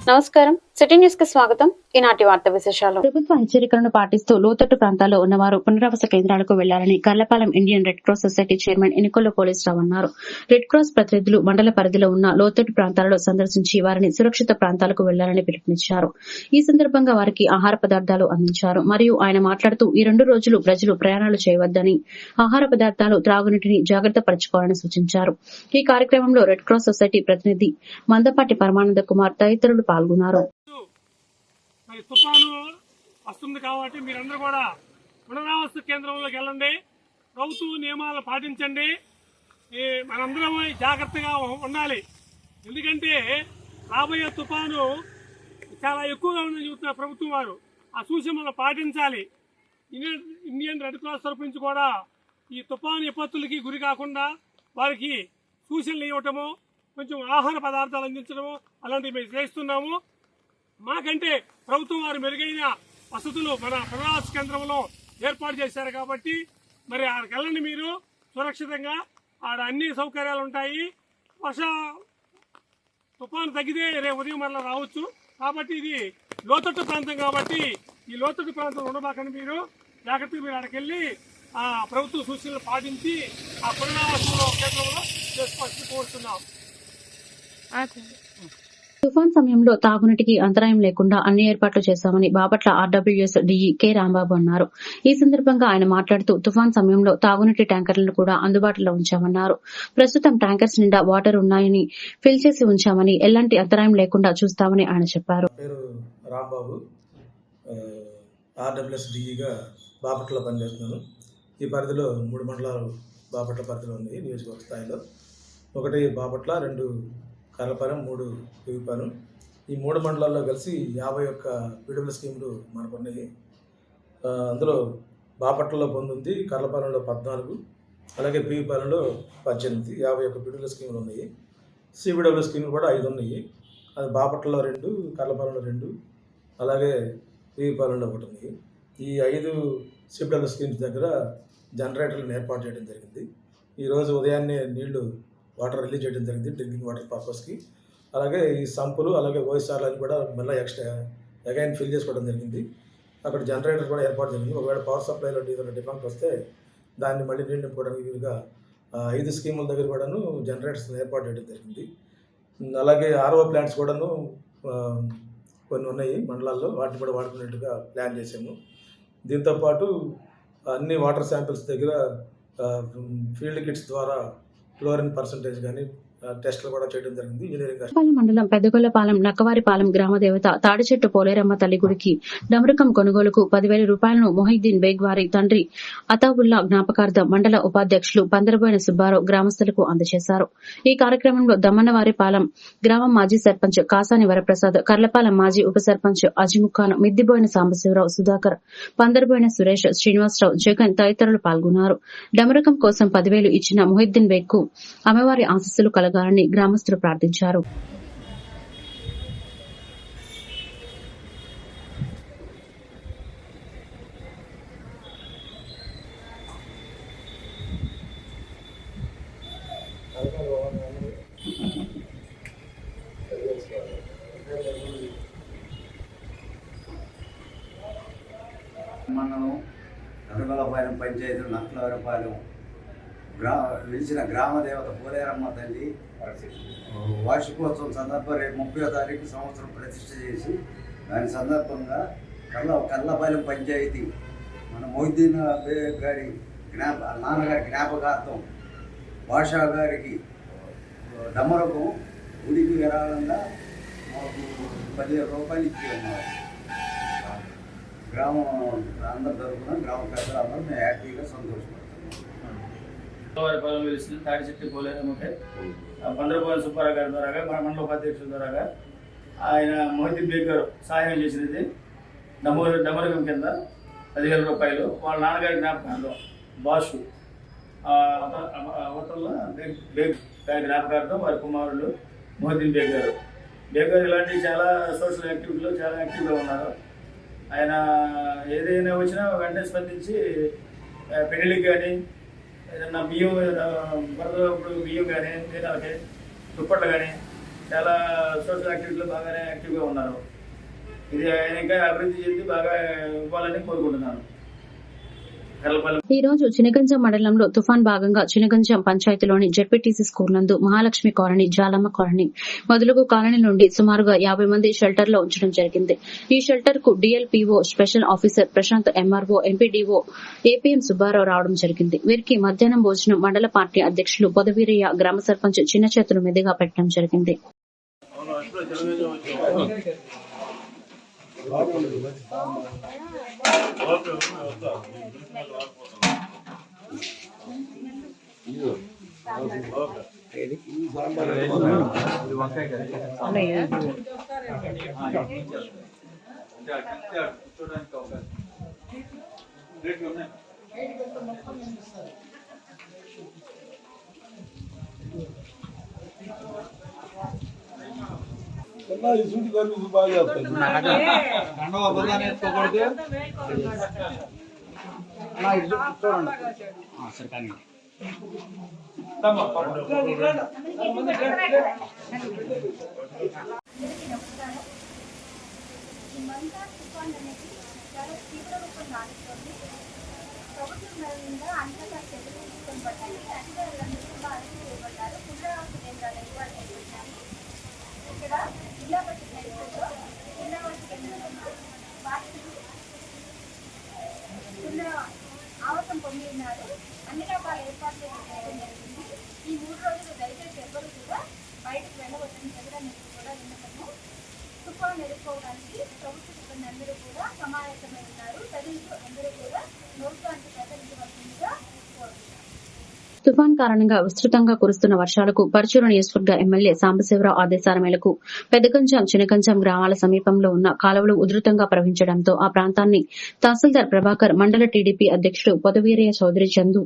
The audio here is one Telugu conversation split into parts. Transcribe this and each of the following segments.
నమస్కారం, సిటీ న్యూస్ కి స్వాగతం. ఈనాటి వార్త విశేషాలు. ప్రభుత్వ హెచ్చరికలను పాటిస్తూ లోతట్టు ప్రాంతాల్లో ఉన్నవారు పునరావాస కేంద్రాలకు వెళ్లాలని Karlapalem Indian Red Cross Society chairman Inukolla Polisarao అన్నారు. రెడ్ క్రాస్ ప్రతినిధులు మండల పరిధిలో ఉన్న లోతట్టు ప్రాంతాలలో సందర్శించి వారిని సురక్షిత ప్రాంతాలకు వెళ్లాలని పిలుపునిచ్చారు. ఈ సందర్భంగా వారికి ఆహార పదార్థాలు అందించారు. మరియు ఆయన మాట్లాడుతూ ఈ 2 రోజులు ప్రజలు ప్రయాణాలు చేయవద్దని, ఆహార పదార్థాలు, త్రాగునీటిని జాగ్రత్త పరచుకోవాలని సూచించారు. ఈ కార్యక్రమంలో రెడ్ క్రాస్ సొసైటీ ప్రతినిధి మందపాటి పరమానంద కుమార్ తదితరులు పాల్గొన్నారు. తుఫాను వస్తుంది కాబట్టి మీరందరూ కూడా పునరావాస కేంద్రంలోకి వెళ్ళండి. ప్రభుత్వ నియమాలు పాటించండి. మనందరం జాగ్రత్తగా ఉండాలి. ఎందుకంటే రాబోయే తుఫాను చాలా ఎక్కువగా ఉందని చెబుతున్నారు ప్రభుత్వం వారు. ఆ సూచనలు పాటించాలి. ఇండియన్ రెడ్ క్రాస్ తరఫు నుంచి కూడా ఈ తుఫాను విపత్తులకి గురి కాకుండా వారికి సూచనలు ఇవ్వటము, కొంచెం ఆహార పదార్థాలు అందించడము అలాంటివి మేము చేస్తున్నాము. మాకంటే ప్రభుత్వం వారు మెరుగైన వసతులు మన పునరావాస కేంద్రంలో ఏర్పాటు చేశారు కాబట్టి మరి ఆడికి వెళ్ళండి. మీరు సురక్షితంగా ఆడ అన్ని సౌకర్యాలు ఉంటాయి. తుఫాను తగ్గితే రేపు ఉదయం మరలా రావచ్చు. కాబట్టి ఇది లోతట్టు ప్రాంతం కాబట్టి ఈ లోతట్టు ప్రాంతంలో ఉండబాకండి. మీరు జాగ్రత్తగా మీరు ఆడికి వెళ్ళి ఆ ప్రభుత్వ సూచనలు పాటించి ఆ పునరావాస కేంద్రంలో చేసుకోవాల్సి కోరుతున్నాం. తుఫాన్ సమయంలో తాగునీటికి అంతరాయం లేకుండా అన్ని ఏర్పాట్లు చేశామని Bapatla RWS DE K Rambabu అన్నారు. ఈ సందర్భంగా ఆయన మాట్లాడుతూ తుఫాన్ సమయంలో తాగునీటి ట్యాంకర్లను కూడా అందుబాటులో ఉంచామన్నారు. ప్రస్తుతం ట్యాంకర్స్ నిండా వాటర్ ఉన్నాయని, ఫిల్ చేసి ఉంచామని, ఎలాంటి అంతరాయం లేకుండా చూస్తామని ఆయన చెప్పారు. బాపట్ల పనిచేస్తున్నాను. ఈ పరిధిలో 3 మండలాలు బాపట్ల పరిధిలో ఉన్నాయి. నియోజకవర్గ స్థాయిలో 1 బాపట్ల, 2 కర్లపాలెం, 3 పివిపాలెం. ఈ 3 మండలాల్లో కలిసి 51 పీడబ్ల్యూ స్కీములు మనకు ఉన్నాయి. అందులో బాపట్లలో 19, కర్లపాలెంలో 14, అలాగే పివిపాలెంలో 18, 51 పీడబ్ల్యూ స్కీములు ఉన్నాయి. సిబిడబ్ల్యూ స్కీములు కూడా 5 ఉన్నాయి. అది బాపట్లలో 2, కర్లపాలెంలో 2, అలాగే పివిపాలెంలో 1 ఉన్నాయి. ఈ 5 సిబిడబ్ల్యూ స్కీమ్స్ దగ్గర జనరేటర్లను ఏర్పాటు చేయడం జరిగింది. ఈరోజు ఉదయాన్నే వాటర్ రిలీజ్ చేయడం జరిగింది డ్రింకింగ్ వాటర్ పర్పస్కి. అలాగే ఈ సంపులు, అలాగే ఓఎస్ఆర్లు అని కూడా మళ్ళీ అగైన్ ఫిల్ చేసుకోవడం జరిగింది. అక్కడ జనరేటర్ కూడా ఏర్పాటు జరిగింది. ఒకవేళ పవర్ సప్లైలో ఏదైనా డిఫాల్ట్ వస్తే దాన్ని మళ్ళీ నీళ్ళు నింపుకోవడానికి వీలుగా 5 స్కీముల దగ్గర కూడాను జనరేటర్స్ ఏర్పాటు చేయడం జరిగింది. అలాగే ఆర్ఓ ప్లాంట్స్ కూడాను కొన్ని ఉన్నాయి మండలాల్లో, వాటిని కూడా వాడుకునేట్టుగా ప్లాన్ చేసాము. దీంతోపాటు అన్ని వాటర్ శాంపిల్స్ దగ్గర ఫీల్డ్ కిట్స్ ద్వారా క్లోరిన్ పర్సంటేజ్ కానీ టెస్టులు కూడా చేయడం జరిగింది. ఇంజనీరింగ్ మండలం పెద్దగొల్లపాలెం నక్కవారిపాలెం గ్రామ దేవత తాడిచెట్టు పోలేరమ్మ తల్లి గుడికి డమరుకం కొనుగోలుకు 10,000 రూపాయలను మొహిద్దీన్ బేగ్ వారి తండ్రి అతావుల్లా జ్ఞాపకార్థం మండల ఉపాధ్యక్షులు పందరబోయిన సుబ్బారావు గ్రామస్తులకు అందజేశారు. ఈ కార్యక్రమంలో దమ్మన్నవారిపాలెం గ్రామం మాజీ సర్పంచ్ కాసాని వరప్రసాద్, కర్లపాలెం మాజీ ఉప సర్పంచ్ అజిముఖాన్, మిద్దిబోయిన సాంబశివరావు, సుధాకర్, పందరబోయిన సురేష్, శ్రీనివాసరావు, జగన్ తదితరులు పాల్గొన్నారు. డమరుకం కోసం 10,000 ఇచ్చిన మొహిద్దీన్ బేగ్ కు అమ్మవారి ఆశీస్సులు కలగాలని గ్రామస్తులు ప్రార్థించారు. మనం కనగలపాలెం పంచాయతీ నక్కలవరపాలెం నిలిచిన గ్రామదేవత పోలేరమ్మ తల్లి వార్షికోత్సవం సందర్భంగా రేపు 30వ తారీఖు సంవత్సరం ప్రతిష్ఠ చేసి దాని సందర్భంగా కర్లపాలెం పంచాయతీ మన మొహిద్దీన్ బేగ్ గారి నాన్నగారి జ్ఞాపకార్థం భాషా గారికి డమరకం గుడికి విరాళంగా మాకు 10,000 రూపాయలు ఇచ్చి ఉన్నారు. గ్రామం అందరి తరఫున గ్రామ పెద్దలందరూ మేము హ్యాపీగా సంతోషపడుతున్నాం. వారిపాలెం వెలిసిన తాడిచెట్టు పోలేరమ్మపై పందరబోయిన సుబ్బారావు గారి ద్వారాగా మన మండల ఉపాధ్యక్షుల ద్వారాగా ఆయన మొహిద్దీన్ బేగ్ గారు సహాయం చేసినది డమరకం కింద 10,000 రూపాయలు వాళ్ళ నాన్నగారి జ్ఞాపకార్థం బాషు అవతల బేగ్ గారి జ్ఞాపకార్థం వారి కుమారుడు మొహిద్దీన్ బేగ్ గారు. ఇలాంటి చాలా సోషల్ యాక్టివిటీలో చాలా యాక్టివ్గా ఉన్నారు. ఆయన ఏదైనా వచ్చినా వెంటనే స్పందించి పెళ్లికి కానీ ఏదన్నా బియ్యం వరదప్పుడు బియ్యం కానీ లేదా దుప్పట్లు కానీ చాలా సోషల్ యాక్టివిటీలో బాగానే యాక్టివ్గా ఉన్నారు. ఇది ఆయన ఇంకా అభివృద్ధి చెంది బాగా ఇవ్వాలని కోరుకుంటున్నాను. ఈ రోజు చినగంజం మండలంలో తుఫాన్ భాగంగా చినగంజం పంచాయతీలోని జెడ్పీటీసీ స్కూల్ నందు మహాలక్ష్మి కాలనీ, జాలమ్మ కాలనీ మొదలగు కాలనీ నుండి సుమారుగా 50 మంది షెల్టర్ లో ఉంచడం జరిగింది. ఈ షెల్టర్ కు DLPO, special officer Prashant, MRO, MPDO APM Subbarao రావడం జరిగింది. వీరికి మధ్యాహ్నం భోజనం మండల పార్టీ అధ్యక్షులు పొదవీరయ్య, గ్రామ సర్పంచ్ చిన్న చేతుల మీదుగా పెట్టడం జరిగింది. ఆవాసం పొంది ఉన్నారు. అన్ని రకాల ఏర్పాట్లు చేయడం జరిగింది. ఈ 3 రోజులు దయచేసి ఎవరు కూడా బయటకు వెళ్ళవద్దని ప్రజలందరికీ కూడా విన్నపము. తుఫాను ఎదుర్కోవడానికి ప్రభుత్వ సిబ్బంది అందరూ కూడా సమాయత్తమై ఉన్నారు. ప్రజలు అందరూ కూడా నోట్లోంచి ప్రకటించవలసిందిగా కోరుతున్నారు. తుఫాన్ కారణంగా విస్తృతంగా కురుస్తున్న వర్షాలకు పరచూరు నియోజకవర్గ ఎమ్మెల్యే సాంబశివరావు ఆదేశాల మేరకు పెద్దగంజాం, చినగంజాం గ్రామాల సమీపంలో ఉన్న కాలువలు ఉధృతంగా ప్రవహించడంతో ఆ ప్రాంతాన్ని తహసీల్దార్ ప్రభాకర్, మండల టీడీపీ అధ్యక్షుడు పొదవీరయ్య చౌదరి, చందు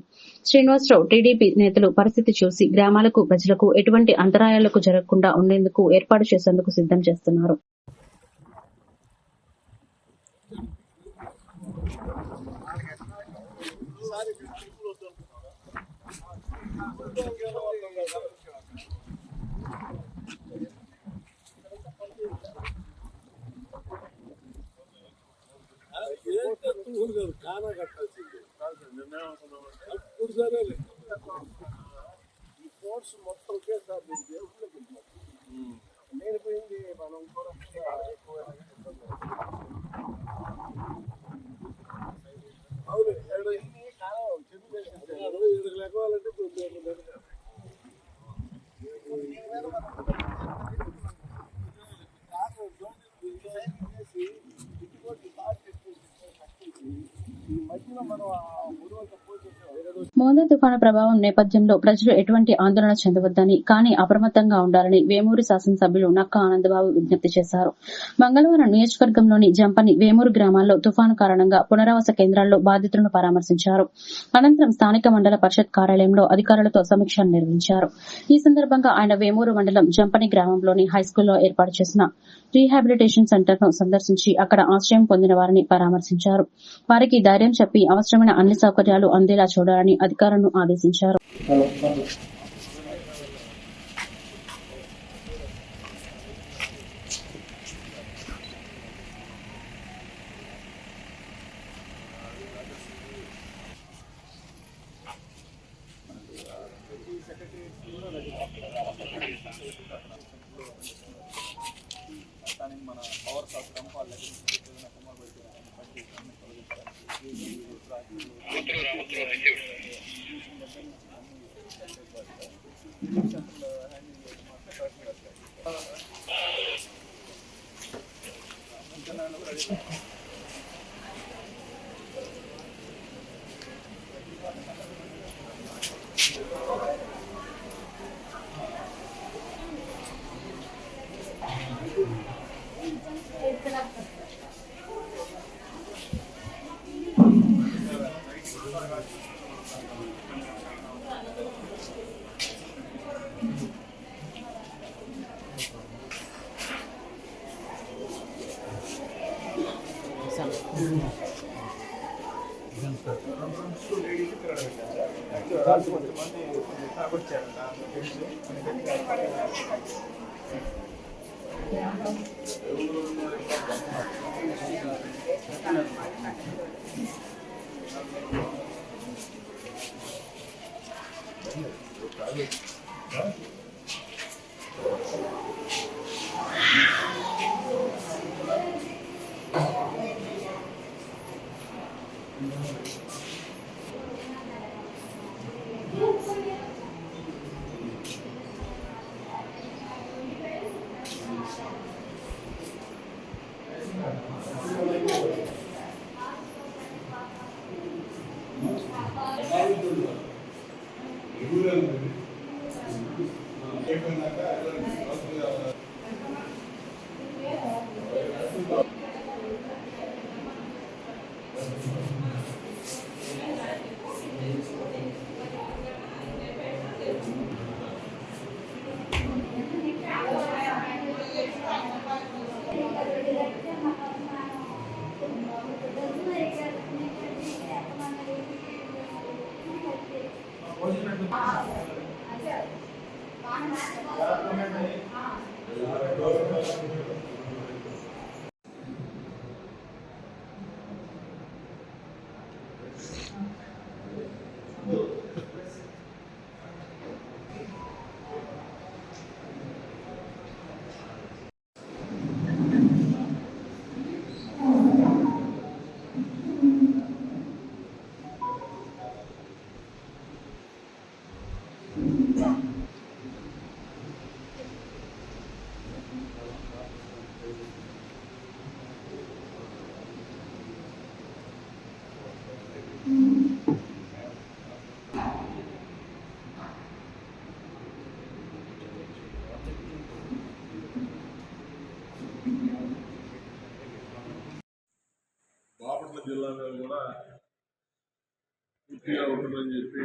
శ్రీనివాసరావు, టీడీపీ నేతలు పరిస్థితి చూసి గ్రామాలకు, ప్రజలకు ఎటువంటి అంతరాయాలకు జరగకుండా ఉండేందుకు ఏర్పాటు చేసేందుకు సిద్దం చేస్తున్నారు. మోందా తుఫాను ప్రభావం నేపథ్యంలో ప్రజలు ఎటువంటి ఆందోళన చెందవద్దని, కానీ అప్రమత్తంగా ఉండాలని వేమూరు శాసనసభ్యులు నక్కా ఆనందబాబు విజ్ఞప్తి చేశారు. మంగళవారం నియోజకవర్గంలోని జంపని, వేమూరు గ్రామాల్లో తుఫాను కారణంగా పునరావాస కేంద్రాల్లో బాధితులను పరామర్శించారు. అనంతరం స్థానిక మండల పరిషత్ కార్యాలయంలో అధికారులతో సమీక్ష నిర్వహించారు. ఈ సందర్భంగా ఆయన వేమూరు మండలం జంపని గ్రామంలోని హైస్కూల్లో ఏర్పాటు చేసిన రీహాబిలిటేషన్ సెంటర్ ను సందర్శించి అక్కడ ఆశ్రయం పొందిన వారిని పరామర్శించారు. వారికి ధైర్యం చెప్పి అవసరమైన అన్ని సౌకర్యాలు అందేలా చూడాలని అధికారులను ఆదేశించారు. కొంతమంది వచ్చారు. బాపట్ల జిల్లాలో కూడా పూర్తిగా ఉంటుందని చెప్పి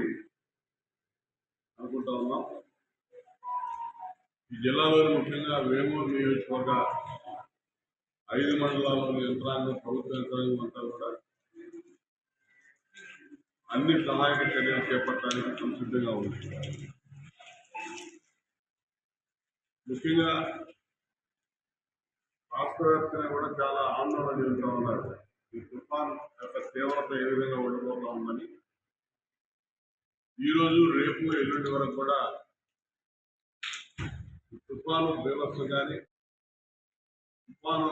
అనుకుంటా ఉన్నాం. ఈ జిల్లాలో ముఖ్యంగా వేమూరు నియోజకవర్గ 5 మండలాల్లోని యంత్రాంగం, ప్రభుత్వ యంత్రాంగం అంతా కూడా అన్ని సహాయక చర్యలు చేపట్టడానికి సంసిద్ధంగా ఉంది. ముఖ్యంగా రాష్ట్ర వ్యాప్తంగా కూడా చాలా ఆందోళన చెందుతూ ఉన్నారు. ఈ తుఫాన్ యొక్క తీవ్రత ఏ విధంగా ఉండబోతా ఉందని ఈరోజు, రేపు, ఎల్లుండి వరకు కూడా తుఫాను బీభత్సం కానీ తుఫాను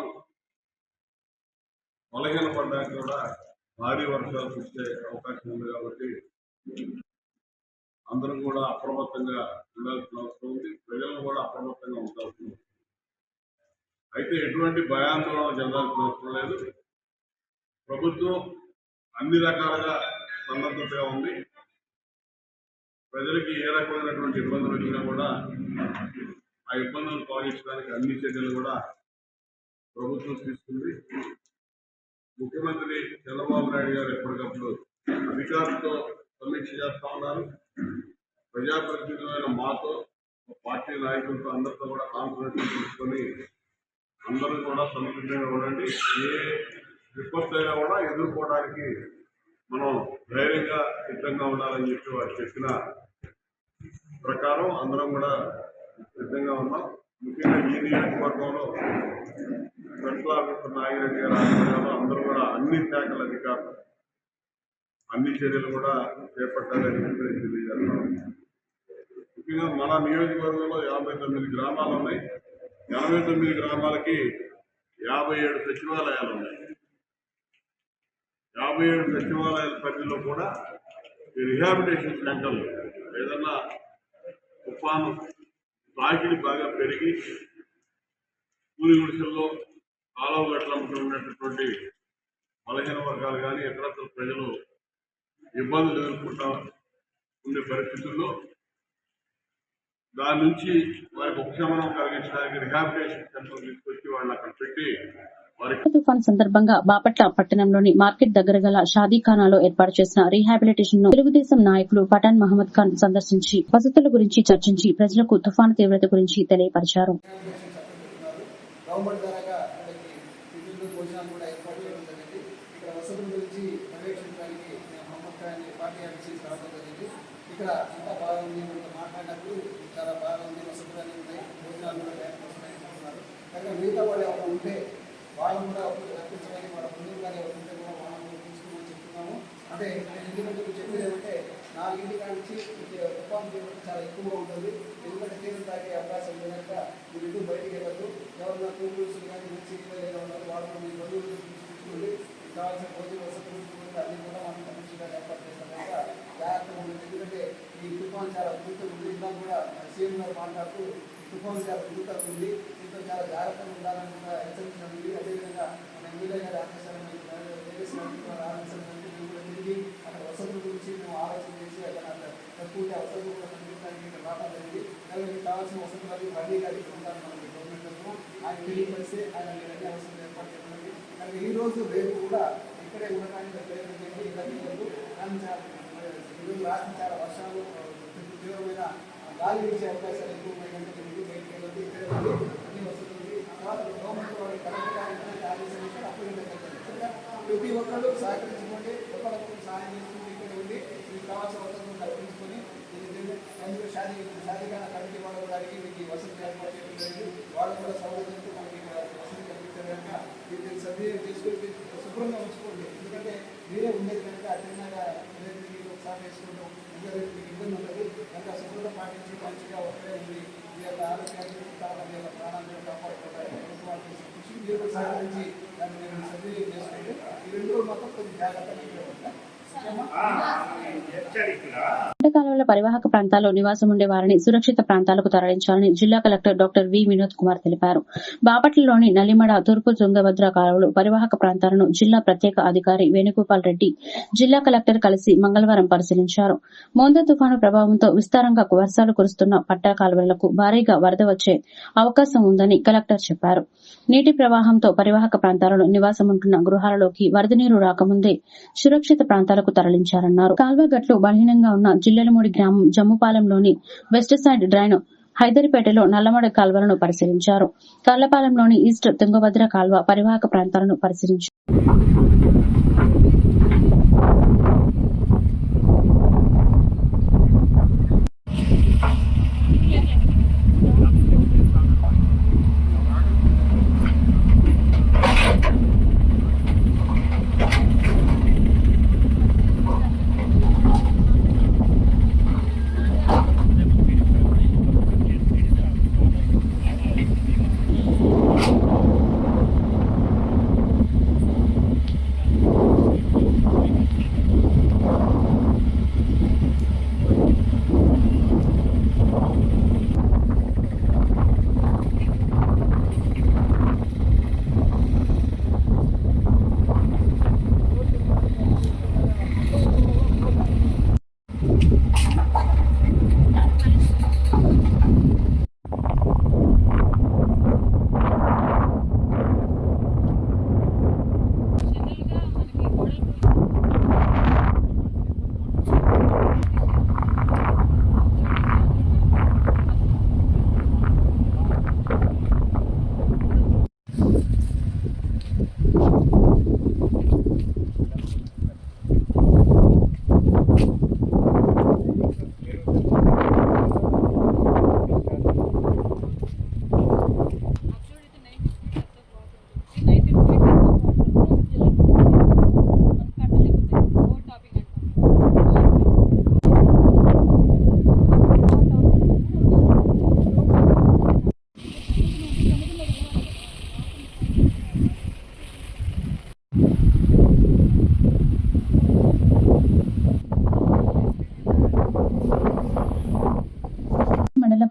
బలహీనపడడానికి కూడా భారీ వర్షాలు కురిసే అవకాశం ఉంది. కాబట్టి అందరం కూడా అప్రమత్తంగా ఉండాల్సిన అవసరం ఉంది. ప్రజలను కూడా అప్రమత్తంగా ఉండాల్సిన అవసరం. అయితే ఎటువంటి భయాందోళన చెందాల్సిన అవసరం లేదు. ప్రభుత్వం అన్ని రకాలుగా సన్నద్ధతగా ఉంది. ప్రజలకి ఏ రకమైనటువంటి ఇబ్బందులు వచ్చినా కూడా ఆ ఇబ్బందులు తొలగించడానికి అన్ని చర్యలు కూడా ప్రభుత్వం తీసుకుంది. ముఖ్యమంత్రి చంద్రబాబు నాయుడు గారు ఎప్పటికప్పుడు అధికారులతో సమీక్ష చేస్తా ఉన్నారు. ప్రజాప్రతినిధులైన మాతో, పార్టీ నాయకులతో అందరితో కూడా కాన్ఫరెన్స్ తీసుకొని అందరూ కూడా సంసిద్ధంగా ఉండండి. ఏ విపత్తు అయినా కూడా ఎదుర్కోవడానికి మనం ధైర్యంగా సిద్ధంగా ఉండాలని చెప్పి వారు చెప్పిన ప్రకారం అందరం కూడా సిద్ధంగా ఉన్నాం. ముఖ్యంగా ఈ నియోజకవర్గంలో సెంట్రల్ ఆఫీసర్ నాగిరెడ్డి గారి ఆధ్వర్యంలో అందరూ కూడా అన్ని శాఖల అధికారులు అన్ని చర్యలు కూడా చేపట్టాలని చెప్పి తెలియజేస్తున్నాం. ముఖ్యంగా మన నియోజకవర్గంలో 59 గ్రామాలు ఉన్నాయి. 89 గ్రామాలకి 57 సచివాలయాలు ఉన్నాయి. 57 సచివాలయాల పరిధిలో కూడా రిహాబిలిటేషన్ సెంటర్లు ఏదన్నా తుఫాను తాకిడి బాగా పెరిగి కూలి గుడిసెల్లో కాలువ గట్లంలో ఉన్నటువంటి బలహీన వర్గాలు కానీ ఇతరత్ర ప్రజలు ఇబ్బందులు ఎదుర్కొంటా ఉండే పరిస్థితుల్లో దాని నుంచి వారికి ఉపశమనం కలిగించడానికి రిహాబిలిటేషన్ సెంటర్ తీసుకొచ్చి వాళ్ళని అక్కడ పెట్టి తుఫాన్ సందర్భంగా బాపట్ల పట్టణంలోని మార్కెట్ దగ్గర గల షాదీఖానాలో ఏర్పాటు చేసిన రీహాబిలిటేషన్ ను తెలుగుదేశం నాయకులు పఠాన్ మహమ్మద్ ఖాన్ సందర్శించి వసతుల గురించి చర్చించి ప్రజలకు తుఫాను తీవ్రత గురించి తెలియపరిచారు. గవర్నమెంట్ ద్వారా వీళ్ళకి భోజనాలు కూడా ఏర్పాటు చేయడం జరిగింది. ఇక్కడ వసతుల గురించి పర్యవేక్షించడానికి మహమ్మద్ ఖాన్ పార్టీ ఆఫీస్కి రావడం జరిగింది. ఇక్కడ అంతా బాగుంది, మాట్లాడినప్పుడు చాలా బాగుంది, వసతులు అన్నీ ఉన్నాయి, భోజనాలు కూడా తయారు చేస్తున్నాయి. కనుక మిగతా వాళ్ళు ఎవరైనా ఉంటే వాళ్ళు కూడా రప్పించడానికి వాళ్ళ ముందుగానే ఉంటే కూడా వాళ్ళని తీసుకోమని చెప్తున్నాము. అంటే ఎందుకంటే చెప్పేది ఏమంటే 4 ఇంటి కానించి తుఫాను తీవ్రత చాలా ఎక్కువగా ఉంటుంది. ఎందుకంటే తీరం తాగే అవకాశం లేదంట మీరు ఇంటికి బయటికి వెళ్ళదు. ఎవరైనా టూరిస్టులు కానీ మంచి లేదా ఉన్నారు వాళ్ళు మీ బంధువులు తీసుకుంటుంది. కావాల్సిన భోజన వసతులు అన్ని కూడా మనం మంచిగా ఏర్పాటు చేస్తాం కనుక జాగ్రత్తగా ఉంటుంది. ఎందుకంటే ఈ తుఫాను చాలా ఉధృతంగా ఉంది. ఇలా కూడా సీఎం గారు మాట్లాడుతూ తుఫాను చాలా ఉధృతంగా ఉంది, దీంతో చాలా జాగ్రత్తగా ఉండాలని కూడా హెచ్చరించడం ఉంది. అదేవిధంగా మన ఎమ్మెల్యే గారి ఆదేశాలను తిరిగి అక్కడ వసతుల గురించి మేము ఆలోచన చేసి అక్కడ తక్కువ వసతులు కూడా కల్పించడానికి ఇక్కడ రావడం జరిగింది. అలాగే కావాల్సిన వసతులు అవి బండి గారి ఉంటారు మనకి గవర్నమెంట్ ఆయన తెలియపరిస్తే ఆయన అన్ని అవసరం ఏర్పాటు చేయడానికి. అలాగే ఈ రోజు రేపు కూడా ఇక్కడే ఉండడానికి ప్రయత్నం చేయండి. ఇలాంటి ఈరోజు రాత్రి చాలా వర్షాలు తీవ్రమైన గాలి వీచే అవకాశాలు ఎక్కువ ఉన్నాయి కనుక మీరు బయటికి వెళ్ళండి. ఇక్కడే ఉండి అన్ని వసతులు తర్వాత గవర్నమెంట్ వాళ్ళు కరెక్ట్గా ప్రతి ఒక్కళ్ళు సహకరించుకోండి. ఒకరికొకరు సహాయం చేసుకుంటూ ఇక్కడ ఉండి మీకు కావాల్సిన వసతులు కల్పించుకొని షాదీఖాన కమిటీ వాళ్ళ గారికి మీకు వసతులు ఏర్పాటు చేయడం జరిగింది. వాళ్ళు కూడా సౌలభ్యంతో మనకి వసతులు కల్పించారు కనుక మీరు సద్వినియోగం చేసుకొని శుభ్రంగా ఉంచుకోండి. ఎందుకంటే మీరే ఉండేది కనుక అతిగా మీరు ఒకసారి వేసుకుంటాం మీకు ఇబ్బంది ఉంటుంది కనుక శుభ్రత పాటించి మంచిగా ఒక్కడే ఉంది మీ యొక్క ఆరోగ్యాన్ని మీ యొక్క ప్రాణాలను కాపాడుకుంటారు. మీరు సహకరించి దాన్ని మీరు సద్వినియోగం చేసుకుంటే ఈ 2 రోజులు మాత్రం కొంచెం జాగ్రత్తగా ఉంటాయి. కాలువల పరివాహక ప్రాంతాల్లో నివాసం ఉండే వారిని సురక్షిత ప్రాంతాలకు తరలించాలని జిల్లా collector doctor V Vinod Kumar తెలిపారు. బాపట్లలోని నల్లిమడ, తూర్పు తుంగభద్ర కాలువలు పరివాహక ప్రాంతాలను జిల్లా ప్రత్యేక అధికారి వేణుగోపాల్ రెడ్డి జిల్లా కలెక్టర్ కలిసి మంగళవారం పరిశీలించారు. మోందా తుఫాను ప్రభావంతో విస్తారంగా వర్షాలు కురుస్తున్న పట్టా కాలువలకు భారీగా వరద వచ్చే అవకాశం ఉందని కలెక్టర్ చెప్పారు. నీటి ప్రవాహంతో పరివాహక ప్రాంతాలలో నివాసముంటున్న గృహాలలోకి వరద నీరు రాకముందే సురక్షిత ప్రాంతాలకు తరలించారన్నారు. కాల్వ గట్లు బలహీనంగా ఉన్న జిల్లెలమూడి గ్రామం జమ్ముపాలెంలోని వెస్ట్ సైడ్ డ్రైన్, హైదరిపేటలో నల్లమడ కాల్వలను పరిశీలించారు. కర్లపాలెంలోని ఈస్ట్ తుంగభద్ర కాల్వ పరివాహక ప్రాంతాలను పరిశీలించారు.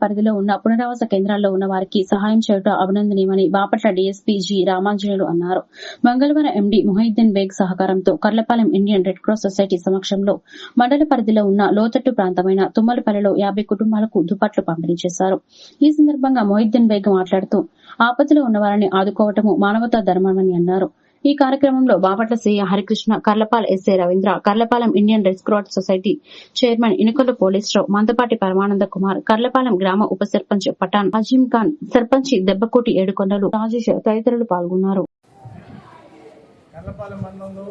పరిధిలో ఉన్న పునరావాస కేంద్రాల్లో ఉన్న వారికి సహాయం చేయడం అభినందనీయమని బాపట్ల డీఎస్పీ జి రామాంజనేయులు అన్నారు. మంగళవారం ఎండీ మొహిద్దీన్ బేగ్ సహకారంతో Karlapalem Indian Red Cross society సమక్షంలో మండల పరిధిలో ఉన్న లోతట్టు ప్రాంతమైన తుమ్మలపల్లిలో 50 కుటుంబాలకు దుప్పట్లు పంపిణీ చేశారు. ఈ సందర్భంగా మొహిద్దీన్ బేగ్ మాట్లాడుతూ ఆపదలో ఉన్న వారిని ఆదుకోవటము మానవతా ధర్మమని అన్నారు. ఈ కార్యక్రమంలో Bapatla CI Harikrishna, Karlapala SI Ravindra, Karlapalem Indian Red Cross Society chairman Inukonda Polisarao, Mandapati Paramananda Kumar, Karlapalem గ్రామ ఉప సర్పంచ్ పఠాన్ అజీం ఖాన్, సర్పంచ్ దెబ్బకోటి ఏడుకొండలు, రాజేష్ తదితరులు పాల్గొన్నారు. కర్లపాలెం మండలంలో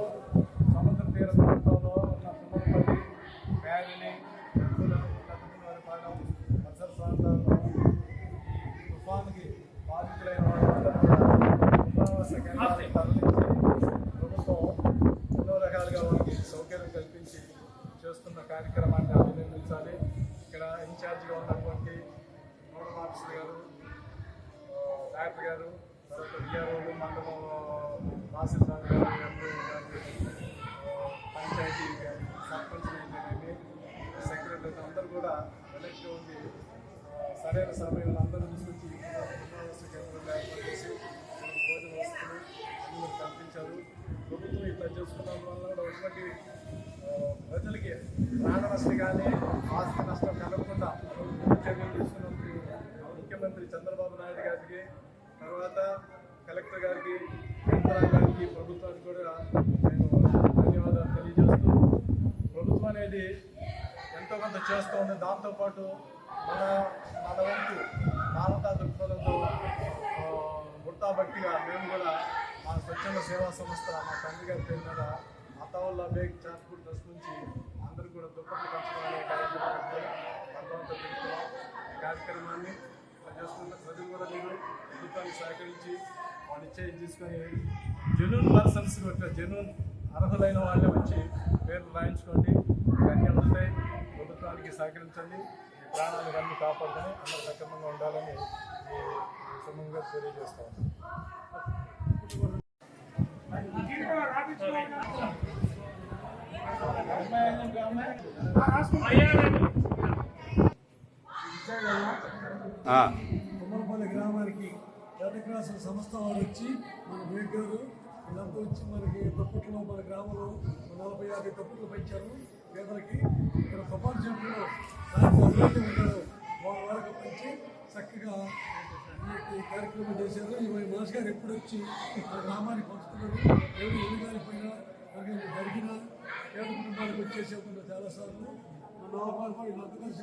సముద్ర తీర ప్రాంతంలో ఉన్న తుమ్మలపల్లి, ప్యారిని, పరిసర ప్రాంతాల్లో తుఫానుకి బాధితులైన ఆవాస కేంద్రాన్ని తరలించి ప్రభుత్వం ఎన్నో రకాలుగా వాళ్ళకి సౌకర్యం కల్పించి చేస్తున్న కార్యక్రమాన్ని అభినందించాలి. ఇక్కడ ఇన్ఛార్జిగా ఉన్నటువంటి నోడల్ ఆఫీసర్ గారు, డైరెక్టర్ గారు, తర్వాత విఆర్ఓలు, మండలం తహసీల్దార్ గారు, పంచాయతీ సర్పంచ్ సెక్రటరీ అందరూ కూడా ఎలక్ట్ ఉండి సరైన సమయంలో అందరూ తీసుకొచ్చి పునరావాస కేంద్రంలో ఏర్పాటు చేసి భోజన వసతులు అందరూ కల్పించారు. ప్రభుత్వం ఇట్లా చేసుకున్న వల్ల కూడా ఎటువంటి ప్రజలకి ప్రాణ నష్టం కానీ ఆస్తి నష్టం కలగకుండా చర్యలు తీసుకున్నందుకు ముఖ్యమంత్రి చంద్రబాబు నాయుడు గారికి, తర్వాత కలెక్టర్ గారికి, యంత్రాంగానికి, ప్రభుత్వానికి కూడా నేను ధన్యవాదాలు తెలియజేస్తూ, ప్రభుత్వం అనేది ఎంతో కొంత చేస్తూ ఉంది. దాంతోపాటు మన వంతు మానవతా దృక్పథంతో గుర్తాబట్టిగా మేము కూడా మా స్వచ్ఛంద సేవా సంస్థ మా తండ్రి గారి పేరు మీద అతావుల్లా బేగ్ చారిటబుల్ ట్రస్ట్ నుంచి అందరూ కూడా దుప్పట్లు పంచుకోవాలనే కార్యక్రమంతో పెడుతున్నాం. ఈ కార్యక్రమాన్ని చేసుకున్న ప్రజలు కూడా మీరు ప్రభుత్వానికి సహకరించి వాళ్ళు ఇచ్చే తీసుకొని జెన్యూన్ పర్సన్స్ జెన్యూన్ అర్హులైన వాళ్ళే వచ్చి పేర్లు రాయించుకోండి. అన్నీ ఉంటాయి. ప్రభుత్వానికి సహకరించండి. ఈ ప్రాణాలు అన్నీ కాపాడుకొని అందరూ సక్రమంగా ఉండాలని ఈ సమయంగా తెలియజేస్తాం. కొమ్మలపల్లి గ్రామానికి రెడ్ క్రాస్ సంస్థ వారు వచ్చి మన బేగ్ గారు వీళ్ళంతా వచ్చి మనకి దుప్పట్లో మన గ్రామంలో 40-50 దుప్పట్లు పెంచారు పేదలకి. ఇక్కడ తుఫాన్ చెట్లు ఎవరైతే ఉంటారో వాళ్ళ వరకు పెంచి చక్కగా ఈ కార్యక్రమం చేశారు. ఈ మనసు గారు ఎప్పుడు వచ్చి మన గ్రామానికి పంచుతున్నారు. ఎవరు ఎన్ని గారిపోయినా మనకి జరిగిన పేద కుటుంబాలకు వచ్చేసేకుండా చాలాసార్లు మన వీళ్ళంతా కలిసి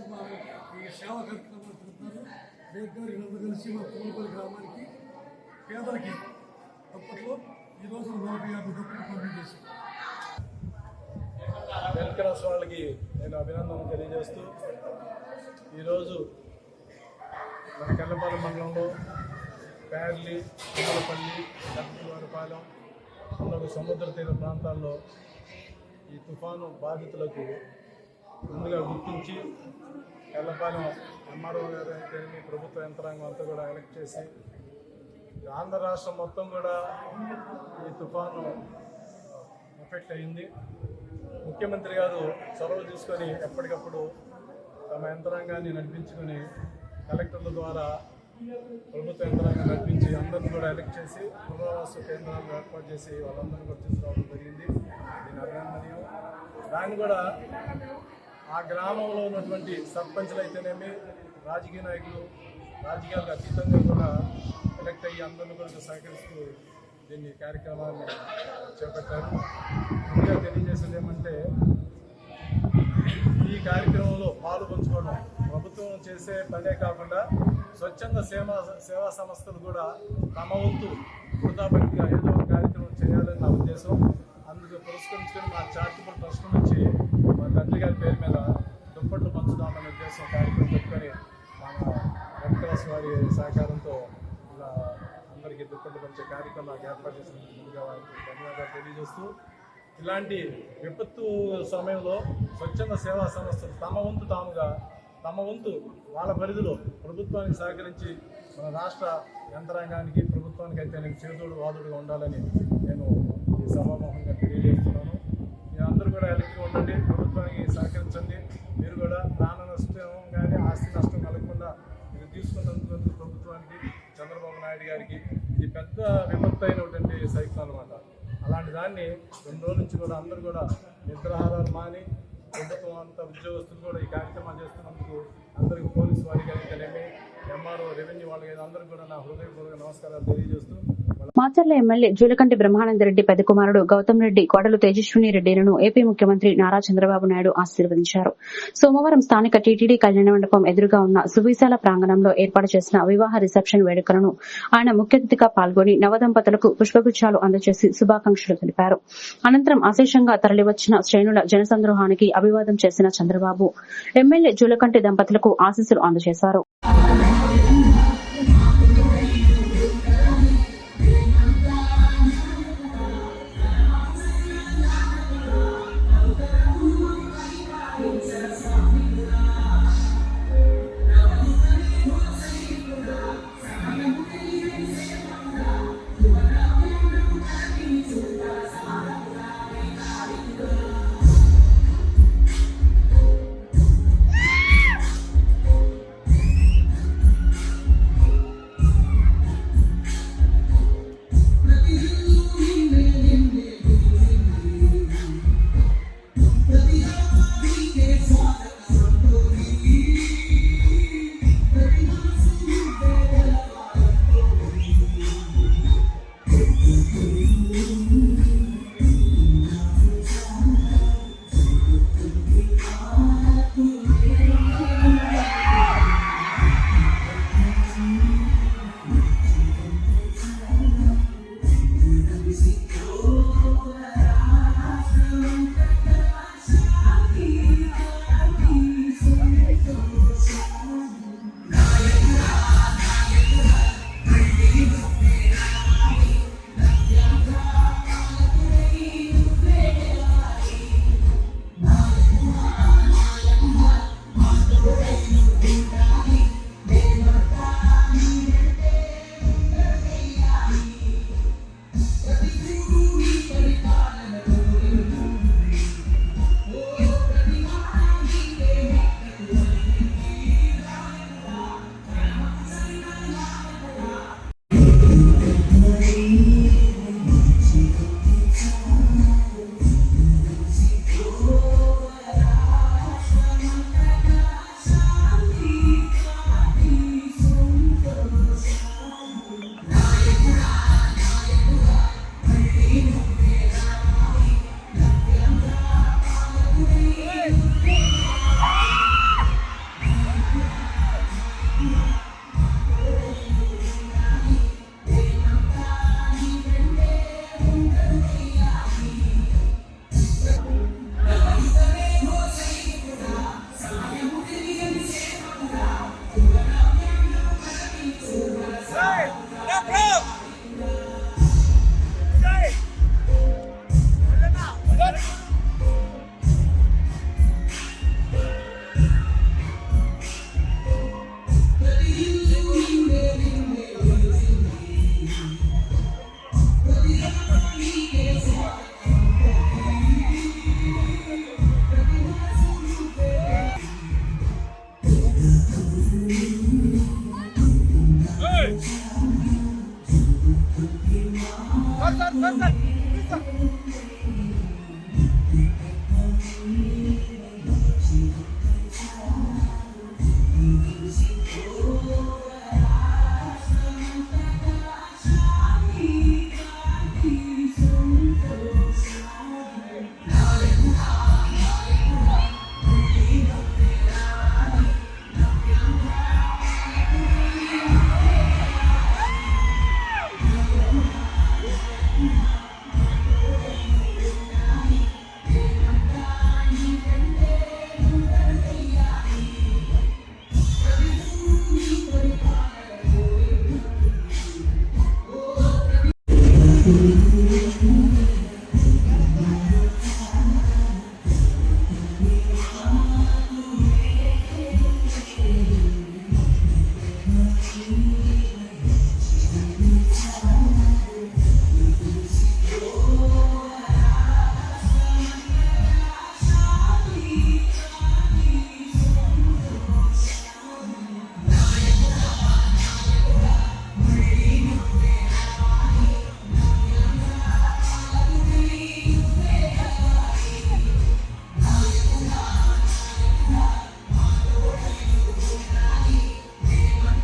ఈ సేవా కార్యక్రమాలు తిరుగుతారు. బేగ్ గారు వీళ్ళంతా కలిసి మా కొమ్మలపల్లి గ్రామానికి పేదలకి అప్పట్లో ఈరోజు 40-50 దుప్పట్లు పంపిణీ చేశారు. రెడ్ క్రాస్ వాళ్ళకి నేను అభినందనలు తెలియజేస్తూ, ఈరోజు మన కెల్లపాలెం మండలంలో ప్యాడ్లి, కొమ్మలపల్లి, లక్ష్మీవారిపాలెం మొదలగు సముద్ర తీర ప్రాంతాల్లో ఈ తుఫాను బాధితులకు ముందుగా గుర్తించి కెల్లపాలెం ఎంఆర్ఓ గారు అయితే ప్రభుత్వ యంత్రాంగం అంతా కూడా ఎలక్ట్ చేసి ఆంధ్ర రాష్ట్రం మొత్తం కూడా ఈ తుఫాను ఎఫెక్ట్ అయింది. ముఖ్యమంత్రి గారు చొరవ తీసుకొని ఎప్పటికప్పుడు తమ యంత్రాంగాన్ని నడిపించుకొని కలెక్టర్ల ద్వారా ప్రభుత్వ యంత్రాంగం నడిపించి అందరిని కూడా ఎలక్ట్ చేసి పునరావాస కేంద్రాలు ఏర్పాటు చేసి వాళ్ళందరినీ కూడా తీసుకురావడం జరిగింది. దీని అభినందనీయం. దాన్ని కూడా ఆ గ్రామంలో ఉన్నటువంటి సర్పంచ్లు అయితేనేమి, రాజకీయ నాయకులు, రాజకీయాలకు అతీతంగా కూడా ఎలక్ట్ అయ్యి అందరినీ కూడా సహకరిస్తూ దీన్ని కార్యక్రమాన్ని చేపట్టారు. ఇంకా తెలియజేసేది ఏమంటే, ఈ కార్యక్రమంలో పాలు పంచుకోవడం ప్రభుత్వం చేసే పనే కాకుండా స్వచ్ఛంద సేవా సంస్థలు కూడా తమ వంతు వృధాబట్టిగా ఏదో ఒక కార్యక్రమం చేయాలని నా ఉద్దేశం. అందుకు పురస్కరించుకొని మా చారిటబుల్ ట్రస్ట్ నుంచి మా తండ్రి గారి పేరు మీద దుప్పట్లు పంచుదామనే ఉద్దేశం కార్యక్రమం పెట్టుకొని మన రెడ్ క్రాస్ వారి సహకారంతో ఇలా అందరికీ దుప్పట్లు పంచే కార్యక్రమాలు ఏర్పాటు చేసినందుకు ముందుగా వారికి ధన్యవాదాలు తెలియజేస్తూ, ఇలాంటి విపత్తు సమయంలో స్వచ్ఛంద సేవా సంస్థలు తమ వంతు వాళ్ళ పరిధిలో ప్రభుత్వానికి సహకరించి మన రాష్ట్ర యంత్రాంగానికి, ప్రభుత్వానికి అయితే నేను చేదోడు వాదుడుగా ఉండాలని నేను ఈ సభాముఖంగా తెలియజేస్తున్నాను. మీరు అందరూ కూడా ఎలక్ట్గా ఉండండి, ప్రభుత్వానికి సహకరించండి. మీరు కూడా ప్రాణ నష్టం కానీ ఆస్తి నష్టం కలగకుండా మీరు తీసుకున్నందుకు ప్రభుత్వానికి, చంద్రబాబు నాయుడు గారికి ఇది పెద్ద విపత్తు అయినటువంటి సైకిల్ అనమాట. అలాంటి దాన్ని 2 రోజుల నుంచి కూడా అందరూ కూడా నిద్రాహారాలు మాని ప్రభుత్వం అంతా ఉద్యోగస్తులు కూడా ఈ కార్యక్రమాలు చేస్తున్నందుకు అందరికీ పోలీసు వారికి అయితేనేమి, ఎంఆర్ఓ, రెవెన్యూ వాళ్ళకి అందరికీ కూడా నా హృదయపూర్వక నమస్కారాలు తెలియజేస్తూ, మాచర్ల ఎమ్మెల్యే జూలకంటి బ్రహ్మానందరెడ్డి పెద్ద కుమారుడు గౌతమ్ రెడ్డి కోడలు తేజస్విని రెడ్డిలను ఏపీ ముఖ్యమంత్రి నారా చంద్రబాబు నాయుడు ఆశీర్వదించారు. సోమవారం స్థానిక టీటీడీ కళ్యాణ మండపం ఎదురుగా ఉన్న సువిశాల ప్రాంగణంలో ఏర్పాటు చేసిన వివాహ రిసెప్షన్ వేడుకలను ఆయన ముఖ్య అతిథిగా పాల్గొని నవదంపతులకు పుష్పగుచ్చాలు అందజేసి శుభాకాంక్షలు తెలిపారు. అనంతరం అశేషంగా తరలివచ్చిన శ్రేణుల జనసంద్రోహానికి అభివాదం చేసిన చంద్రబాబు ఎమ్మెల్యే జూలకంటి దంపతులకు ఆశీస్సులు అందజేశారు.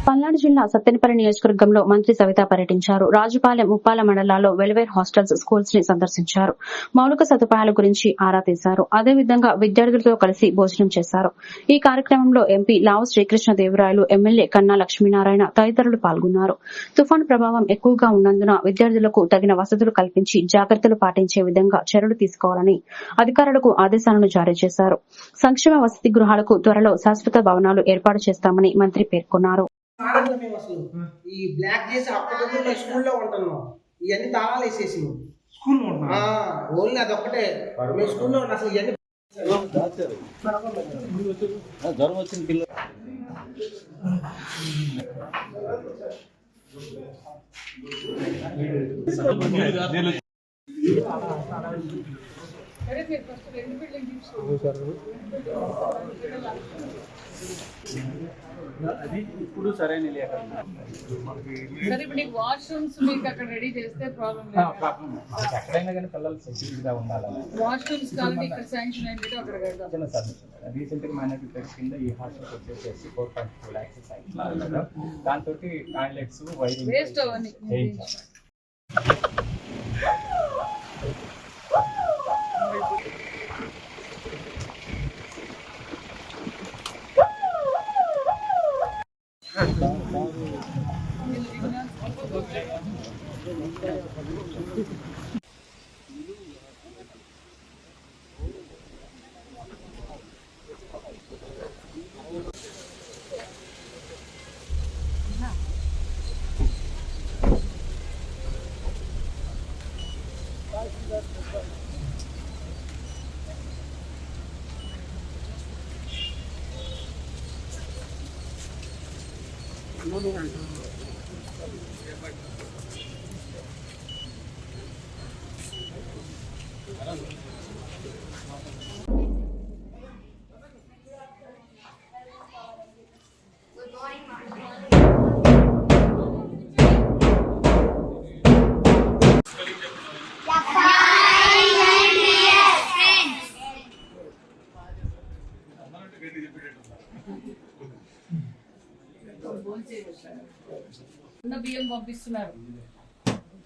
పల్నాడు జిల్లా సత్తెనపల్లి నియోజకవర్గంలో మంత్రి సవిత పర్యటించారు. రాజుపాలెం, ముప్పాల మండలాల్లో వెల్ఫేర్ హాస్టల్స్, స్కూల్స్ ని సందర్శించారు. మౌలిక సదుపాయాల గురించి ఆరా తీశారు. అదేవిధంగా విద్యార్థులతో కలిసి భోజనం చేశారు. ఈ కార్యక్రమంలో ఎంపీ లావు శ్రీకృష్ణదేవరాయలు, ఎమ్మెల్యే కన్నా లక్ష్మీనారాయణ తదితరులు పాల్గొన్నారు. తుఫాను ప్రభావం ఎక్కువగా ఉన్నందున విద్యార్థులకు తగిన వసతులు కల్పించి జాగ్రత్తలు పాటించే విధంగా చర్యలు తీసుకోవాలని అధికారులకు ఆదేశాలను జారీ చేశారు. సంక్షేమ వసతి గృహాలకు త్వరలో శాశ్వత భవనాలు ఏర్పాటు చేస్తామని మంత్రి పేర్కొన్నారు. మేము అసలు ఈ బ్లాక్ చేసి అప్పటికప్పుడు స్కూల్లో ఉంటున్నాం. ఇవన్నీ తాళాలు వేసేసి ఓన్లీ అదొక్కటే మేము స్కూల్లో ఉన్నాం. అసలు ఇవన్నీ జ్వరం వచ్చిన పిల్లలు అది ఇప్పుడు సరైన వాష్రూమ్స్ మీకు అక్కడ రెడీ చేస్తే ప్రాబ్లం ఎక్కడైనా కానీ పిల్లలు సెక్యూరిటీగా ఉండాలి. వాష్రూమ్స్ కానీ ఇక్కడ శాంక్షన్ అయింది అక్కడ రీసెంట్ గా మైనారిటీ ప్లేస్ కింద ఈ హాస్టల్ వచ్చేసి 4.2 lakhs దాంతో టాయిలెట్స్ వైరింగ్ వేస్ట్ అవన్నీ తహసీల్దార్ చెప్పాలి. ఉన్న బియ్యం పంపిస్తున్నారు,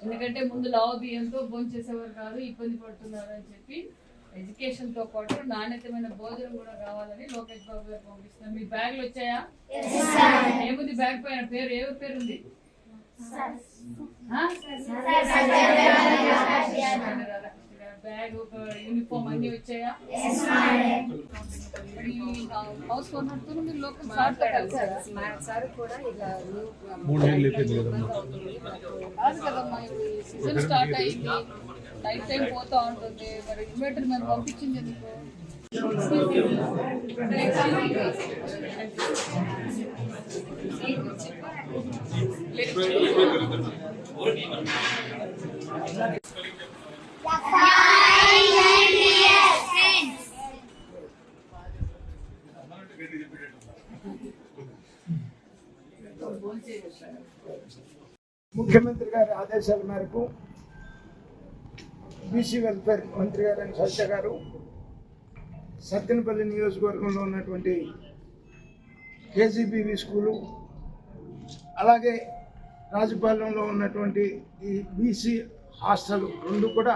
ఎందుకంటే ముందు లావ బియ్యంతో భోజనం చేసేవారు కాదు, ఇబ్బంది పడుతున్నారు అని చెప్పి ఎడ్యుకేషన్ తో పాటు నాణ్యతమైన భోజనం కూడా కావాలని లోకేష్ బాబు గారు పంపిస్తున్నారు. మీ బ్యాగ్లు వచ్చాయా? ఏముంది బ్యాగ్ పైన పేరు? ఎవరి పేరు ఉంది? బ్యాగ్, యూనిఫామ్ అన్ని వచ్చాయా? హౌస్ ఓనర్ తో మీరు లోకల్ సార్ కూడా కాదు కదమ్మా, సీజన్ స్టార్ట్ అయింది, నైట్ టైం పోతా ఉంటుంది, మరి ఇన్వర్టర్ మేము పంపించింది ఎందుకు? ముఖ్యమంత్రి గారి ఆదేశాల మేరకు బీసీ వెల్ఫేర్ మంత్రి గారు సత్య గారు సత్తెనపల్లి నియోజకవర్గంలో ఉన్నటువంటి కేజీబీవీ స్కూలు, అలాగే రాజపాలెంలో ఉన్నటువంటి ఈ బీసీ హాస్టల్ రెండు కూడా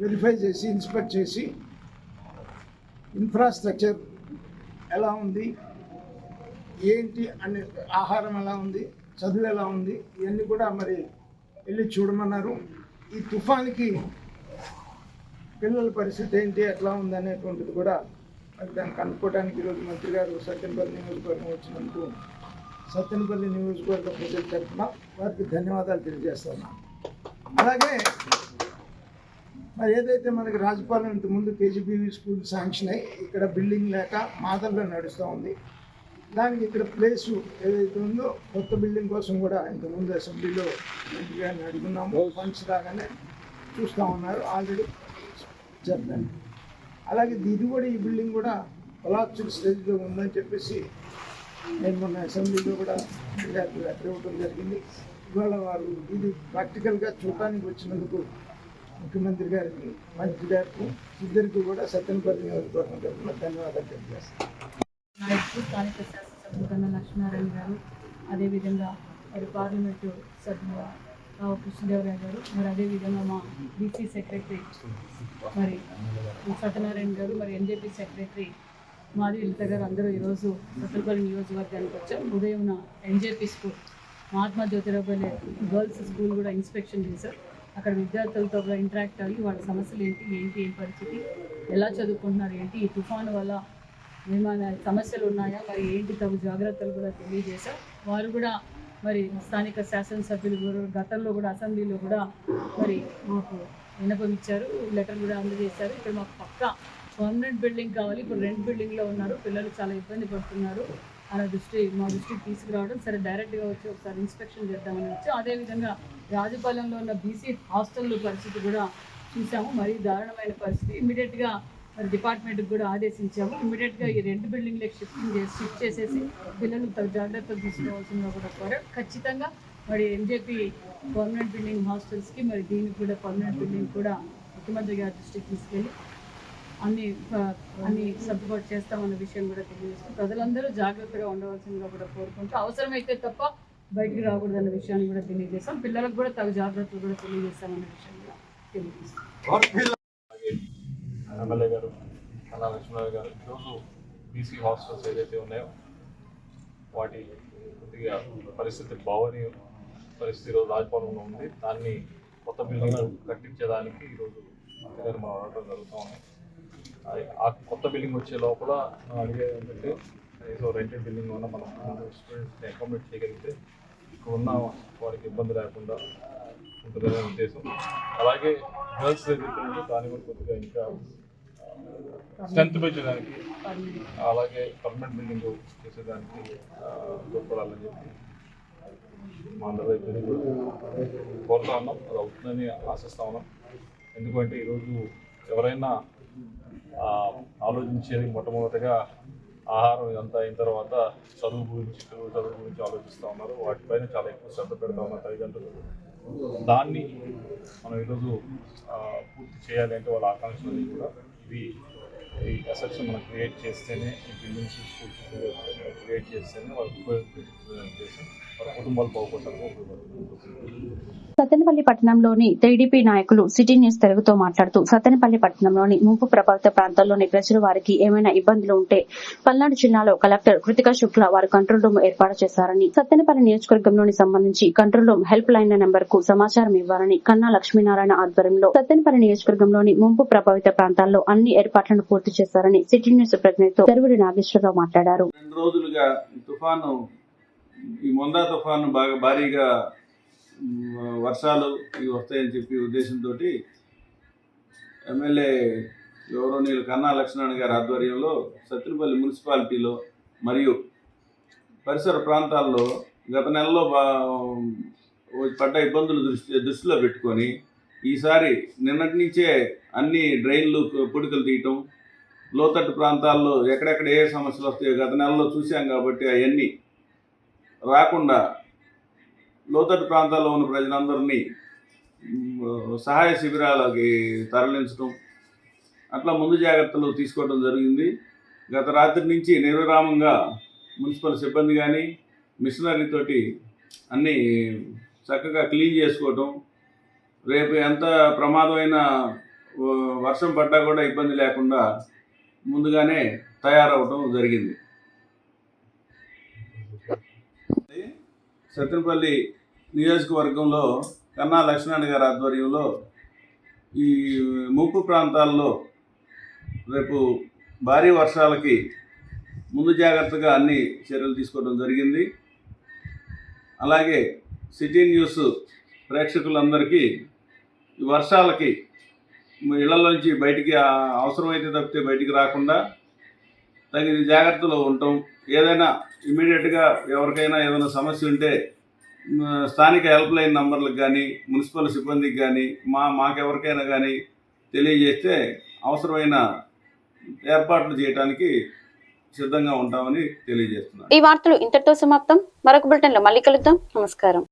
వెరిఫై చేసి ఇన్స్పెక్ట్ చేసి ఇన్ఫ్రాస్ట్రక్చర్ ఎలా ఉంది, ఏంటి అనే, ఆహారం ఎలా ఉంది, చదువు ఎలా ఉంది, ఇవన్నీ కూడా మరి వెళ్ళి చూడమన్నారు. ఈ తుఫాన్కి పిల్లల పరిస్థితి ఏంటి, ఎట్లా ఉంది అనేటువంటిది కూడా మరి దాన్ని కనుక్కోవడానికి ఈరోజు మంత్రి గారు సత్తెనపల్లి నియోజకవర్గం వచ్చినందుకు సత్తెనపల్లి నియోజకవర్గ ప్రజల తరఫున వారికి ధన్యవాదాలు తెలియజేస్తున్నాను. అలాగే మరి ఏదైతే మనకి రాజపాలెం ఇంతకుముందు కేజీబీవీ స్కూల్ శాంక్షన్ అయ్యి ఇక్కడ బిల్డింగ్ లేక మాదల్లో నడుస్తూ ఉంది, దానికి ఇక్కడ ప్లేసు ఏదైతే ఉందో కొత్త బిల్డింగ్ కోసం కూడా ఇంతకుముందు అసెంబ్లీలో మంత్రి గారిని అడుగున్నాము, ఫండ్స్ రాగానే చూస్తూ ఉన్నారు, ఆల్రెడీ చెప్పండి. అలాగే ఇది కూడా ఈ బిల్డింగ్ కూడా కొలాప్స్ స్టేజ్లో ఉందని చెప్పేసి నేను మొన్న అసెంబ్లీలో కూడా లెటర్ ఇవ్వడం జరిగింది. ఇవాళ వారు ఇది ప్రాక్టికల్గా చూడటానికి వచ్చినందుకు ముఖ్యమంత్రి గారికి, మంత్రి గారికి, ఇద్దరికి కూడా సత్తెనపల్లి నియోజకవర్గం తరఫున ధన్యవాదాలు తెలియజేస్తాను. స్థానిక శాసనసభ్యులు కన్నా లక్ష్మీనారాయణ గారు, అదేవిధంగా మరి పార్లమెంటు సభ్యులు రావు కృష్ణదేవరాయ గారు, మరి అదేవిధంగా మా బీసీ సెక్రటరీ మరి సత్యనారాయణ గారు, మరి ఎన్జేపీ సెక్రటరీ మాది లలిత గారు అందరూ ఈరోజు సత్తెనపల్లి నియోజకవర్గానికి వచ్చాం. ఉదయం NJP school, Mahatma Jyotirao Phule girls school కూడా ఇన్స్పెక్షన్ చేశారు. అక్కడ విద్యార్థులతో కూడా ఇంటరాక్ట్ అయ్యి వాళ్ళ సమస్యలు ఏంటి, ఏం పరిస్థితి, ఎలా చదువుకుంటున్నారు, ఏంటి, ఈ తుఫాను వల్ల ఏమైనా సమస్యలు ఉన్నాయా, మరి ఏంటి తగు జాగ్రత్తలు కూడా తెలియజేశారు. వారు కూడా మరి స్థానిక శాసనసభ్యులు కూడా గతంలో కూడా అసెంబ్లీలో కూడా మరి మాకు విన్నపం ఇచ్చారు, లెటర్ కూడా అందజేశారు. ఇక్కడ మాకు పక్కా పర్మనెంట్ బిల్డింగ్ కావాలి, ఇప్పుడు రెంట్ బిల్డింగ్లో ఉన్నారు, పిల్లలు చాలా ఇబ్బంది పడుతున్నారు అలా మా దృష్టికి తీసుకురావడం, సరే డైరెక్ట్గా వచ్చి ఒకసారి ఇన్స్పెక్షన్ చేద్దామని వచ్చి, అదేవిధంగా రాజపాలెంలో ఉన్న బీసీ హాస్టల్ పరిస్థితి కూడా చూసాము, మరీ దారుణమైన పరిస్థితి. ఇమ్మీడియట్గా మరి డిపార్ట్మెంట్కి కూడా ఆదేశించాము, ఇమ్మీడియట్గా ఈ రెండు బిల్డింగ్లకు షిఫ్ట్ చేసేసి పిల్లలు జాగ్రత్తలు తీసుకోవాల్సిందిగా కూడా కోరారు. ఖచ్చితంగా మరి ఎన్జేపీ పర్మనెంట్ బిల్డింగ్ హాస్టల్స్కి మరి దీనికి కూడా పర్మనెంట్ బిల్డింగ్ కూడా ముఖ్యమంత్రి గారి దృష్టికి తీసుకెళ్ళి అన్ని సర్దుబాటు చేస్తామన్న విషయం కూడా తెలియజేస్తూ ప్రజలందరూ జాగ్రత్తగా ఉండవలసిందిగా కూడా కోరుకుంటూ, అవసరమైతే తప్ప బయటికి రాకూడదన్న విషయాన్ని కూడా తెలియజేస్తాం. పిల్లలకు కూడా తగు జాగ్రత్తలు కూడా తెలియజేస్తామన్న విషయం కూడా తెలియజేస్తాం. ఎమ్మెల్యే గారు కన్నా లక్ష్మణరావు గారు ఈరోజు బీసీ హాస్టల్స్ ఏదైతే ఉన్నాయో వాటి కొద్దిగా పరిస్థితి బాగోని పరిస్థితి ఈరోజు రాజపాలెంలో ఉంది. దాన్ని కొత్త బిల్డింగ్ కట్టించేదానికి ఈరోజు మంత్రి గారు మనం అడగడం జరుగుతూ ఉంది. ఆ కొత్త బిల్డింగ్ వచ్చే లోపల మనం అడిగేది ఏంటంటే ఏదో రెంటెడ్ బిల్డింగ్ ఉన్న మనం స్టూడెంట్స్ని అకామిడేట్ చేయగలిగితే ఉన్న వారికి ఇబ్బంది లేకుండా ఉంటుందనే ఉద్దేశం. అలాగే గర్ల్స్ ఏదైతే ఉందో దాన్ని కూడా కొద్దిగా ఇంకా స్ట్రెంత్ పెంచడానికి, అలాగే పర్మనెంట్ బిల్డింగ్ చేసేదానికి తోడ్పడాలని చెప్పి మా అందరి దగ్గర కోరుతా ఉన్నాం. అది అవుతుందని ఆశిస్తా ఉన్నాం. ఎందుకంటే ఈరోజు ఎవరైనా ఆలోచించేది మొట్టమొదటిగా ఆహారం ఇదంతా అయిన తర్వాత చదువు గురించి ఆలోచిస్తూ ఉన్నారు. వాటిపైన చాలా ఎక్కువ శ్రద్ధ పెడతా ఉన్నారు తల్లిదండ్రులు. దాన్ని మనం ఈరోజు పూర్తి చేయాలి అంటే వాళ్ళ ఆకాంక్షలు కూడా ఈ అసెట్స్ మనం క్రియేట్ చేస్తేనే, ఈ బిల్డింగ్స్ స్కూల్స్ క్రియేట్ చేస్తేనే వాళ్ళకి ఉపయోగపడుతుందనే ఉద్దేశం, వాళ్ళ కుటుంబాలు బాగుపడడానికి ఉపయోగపడుతుంది. సత్తెనపల్లి పట్టణంలోని టీడీపీ నాయకులు సిటీ న్యూస్ తెలుగుతో మాట్లాడుతూ సత్తెనపల్లి పట్టణంలోని ముంపు ప్రభావిత ప్రాంతాల్లోని ప్రజలు వారికి ఏమైనా ఇబ్బందులు ఉంటే పల్నాడు జిల్లాలో కలెక్టర్ కృతికా శుక్లా వారి కంట్రోల్ రూమ్ ఏర్పాటు చేశారని, సత్తెనపల్లి నియోజకవర్గంలోని సంబంధించి control room help line number కు సమాచారం ఇవ్వాలని కన్నా లక్ష్మీనారాయణ ఆధ్వర్యంలో సత్తెనపల్లి నియోజకవర్గంలోని ముంపు ప్రభావిత ప్రాంతాల్లో అన్ని ఏర్పాట్లను పూర్తి చేశారని సిటీ న్యూస్ ప్రతినిధితో తెరువుడి నాగేశ్వరరావు మాట్లాడారు. 2 రోజులుగా తుఫాను, ఈ మొందా తుఫాను బాగా భారీగా వర్షాలు ఇవి వస్తాయని చెప్పి ఉద్దేశంతో ఎమ్మెల్యే గౌరవనీయులు కన్నా లక్ష్మీనారాయణ గారి ఆధ్వర్యంలో సత్తెనపల్లి మున్సిపాలిటీలో మరియు పరిసర ప్రాంతాల్లో గత నెలలో పడ్డ ఇబ్బందులు దృష్టిలో పెట్టుకొని ఈసారి నిన్నటి నుంచే అన్ని డ్రైన్లు పుడికలు తీయటం, లోతట్టు ప్రాంతాల్లో ఎక్కడెక్కడ ఏ సమస్యలు వస్తాయో గత నెలలో చూసాం కాబట్టి అవన్నీ రాకుండా లోతట్టు ప్రాంతాల్లో ఉన్న ప్రజలందరినీ సహాయ శిబిరాలకి తరలించడం, అట్లా ముందు జాగ్రత్తలు తీసుకోవడం జరిగింది. గత రాత్రి నుంచి నిర్విరామంగా మున్సిపల్ సిబ్బంది కానీ మిషనరీతోటి అన్నీ చక్కగా క్లీన్ చేసుకోవటం, రేపు ఎంత ప్రమాదమైన వర్షం పడ్డా కూడా ఇబ్బంది లేకుండా ముందుగానే తయారవటం జరిగింది. సత్తెనపల్లి నియోజకవర్గంలో కన్నా లక్ష్మీనారాయణ గారి ఆధ్వర్యంలో ఈ ముంపు ప్రాంతాల్లో రేపు భారీ వర్షాలకి ముందు జాగ్రత్తగా అన్ని చర్యలు తీసుకోవడం జరిగింది. అలాగే సిటీ న్యూస్ ప్రేక్షకులందరికీ ఈ వర్షాలకి ఇళ్లలోంచి బయటికి అవసరమైతే తప్పితే బయటికి రాకుండా తగిన జాగ్రత్తలో ఉండటం, ఏదైనా ఇమీడియట్గా ఎవరికైనా ఏదైనా సమస్య ఉంటే స్థానిక హెల్ప్ లైన్ నంబర్లకు కానీ మున్సిపల్ సిబ్బందికి కానీ మాకెవరికైనా కానీ తెలియజేస్తే అవసరమైన ఏర్పాట్లు చేయడానికి సిద్ధంగా ఉంటామని తెలియజేస్తున్నాను. ఈ వార్తలు ఇంతటితో సమాప్తం. మరొక బులెటిన్లో మళ్ళీ కలుద్దాం. నమస్కారం.